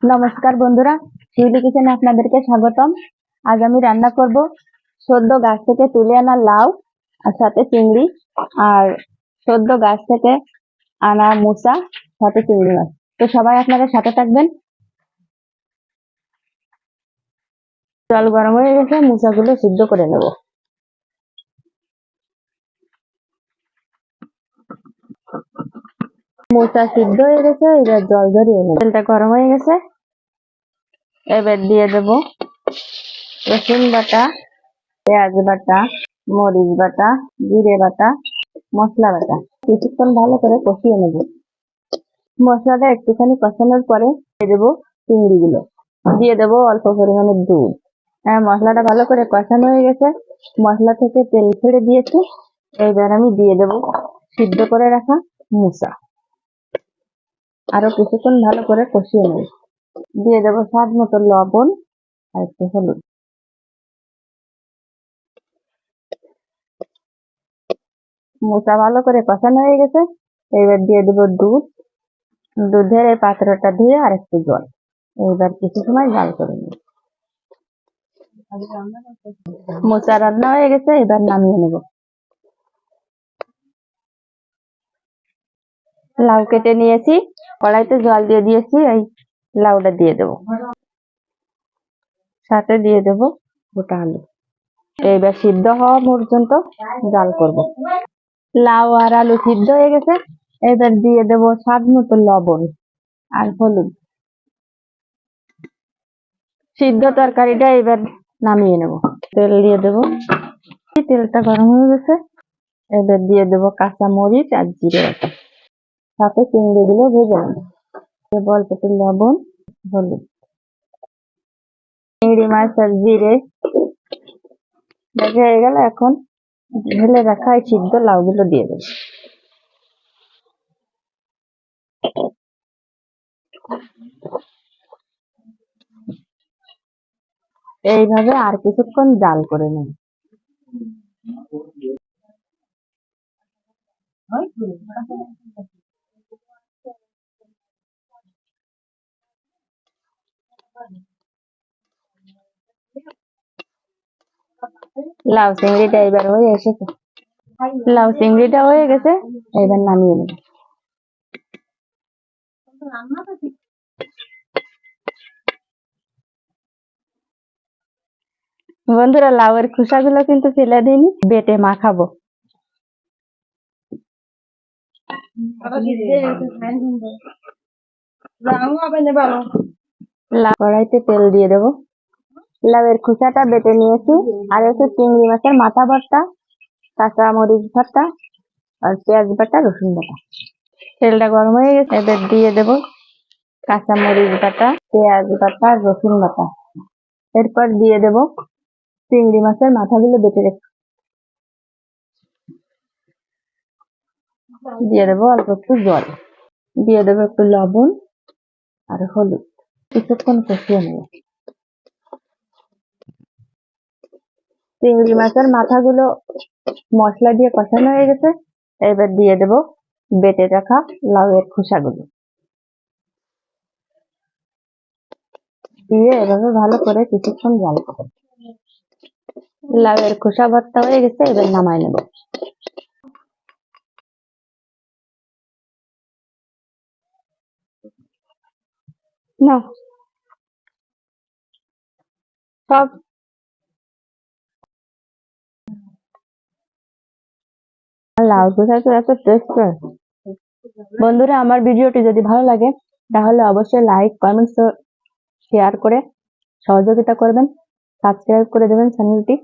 নমস্কার বন্ধুরা, শিউলি কিচেনে আপনাদেরকে স্বাগতম। আজ আমি রান্না করব সদ্য গাছ থেকে তুলে আনা লাউ আর সাথে চিংড়ি, আর সদ্য গাছ থেকে আনা মুসা সাথে চিংড়ি মাছ। তো সবাই আপনাদের সাথে থাকবেন। জল গরম হয়ে গেছে, মুসাগুলো সিদ্ধ করে নেব। মুসা সিদ্ধ হয়ে গেছে, এবার জল ঝরিয়ে নেব। তেলটা গরম হয়ে গেছে, এবার দিয়ে দেব রসুন বাটা, পেঁয়াজ বাটা, মরিচ বাটা, জিরে বাটা, মশলা বাটা। কিছুক্ষণ ভালো করে কষিয়ে নেব। মশলাটা একটুখানি কষানোর পরে দিয়ে দেবো চিংড়িগুলো, দিয়ে দেবো অল্প পরিমাণে দুধ। মশলাটা ভালো করে কষানো হয়ে গেছে, মশলা থেকে তেল ছেড়ে দিয়েছে। এবার আমি দিয়ে দেবো সিদ্ধ করে রাখা মুসা। আরো কিছুক্ষণ ভালো করে কষিয়ে নেব। দিয়ে দেবো স্বাদ মতো লবণ আর একটু হলুদ। মুসা ভালো করে কষানো হয়ে গেছে, এবার দিয়ে দেবো দুধ। দুধের এই পাত্রটা ধুয়ে আর একটু জল। এবার কিছু সময় জাল করে নেব। মোচা রান্না হয়ে গেছে, এবার নামিয়ে নেব। লাউ কেটে নিয়েছি, কড়াইতে জল দিয়ে দিয়েছি, এই লাউটা দিয়ে দেব, সাথে দিয়ে দেব গোটা আলু। এবার সিদ্ধ হওয়া পর্যন্ত জাল করব। লাউ আর আলু সিদ্ধ হয়ে গেছে, এবার দিয়ে দেব স্বাদ মতো লবণ আর হলুদ। সিদ্ধ তরকারিটা এবার নামিয়ে নেব। তেল দিয়ে দেব, তেলটা গরম হয়ে গেছে, এবার দিয়ে দেব কাঁচা মরিচ আর জিরে বাটা, সাথে চিংড়ি গুলো ভেজে নেব। অল্প একটু লবণ, হলুদ। চিংড়ি মাছ আর জিরে ভেজে হয়ে গেল, এখন ঢেলে রাখা এই সিদ্ধ লাউ গুলো দিয়ে দেব। এইভাবে আর কিছুক্ষণ জাল করে নেব। লাউ চিংড়িটা এবার হয়ে এসেছে, লাউ চিংড়িটা হয়ে গেছে, এবার নামিয়ে নেব। বন্ধুরা, লাউয়ের খোসাগুলো কিন্তু ফেলে দিইনি, বেটে মাখাবো। কড়াইতে তেল দিয়ে দেবো। লাউয়ের খোসাটা বেটে নিয়েছি, আর একটু চিংড়ি মাছের মাথা ভর্তা, কাঁচা মরিচ ভর্তা আর পেঁয়াজ বাটা, রসুন বাটা। তেলটা গরম হয়ে গেছে, এবার দিয়ে দেবো কাঁচা মরিচ বাটা, পেঁয়াজ বাটা, রসুন বাটা। এরপর দিয়ে দেবো চিংড়ি মাছের মাথাগুলো বেটে রেখে, দিয়ে দেবো অল্প একটু জল, দিয়ে দেবো একটু লবণ আর হলুদ। কিছুক্ষণ কষিয়ে নেব। চিংড়ি মাছের মাথাগুলো মশলা দিয়ে কষানো হয়ে গেছে, এবার দিয়ে দেবো বেটে রাখা লাউয়ের খোসাগুলো, দিয়ে এভাবে ভালো করে কিছুক্ষণ জাল করব। লাউয়ের খোসা ভর্তা হয়ে গেছে, এবার নামাই নেব। না সব লাউ খোসা তো এত টেস্ট। বন্ধুরা, আমার ভিডিওটি যদি ভালো লাগে তাহলে অবশ্যই লাইক, কমেন্ট, শেয়ার করে সহযোগিতা করবেন। সাবস্ক্রাইব করে দেবেন চ্যানেলটি।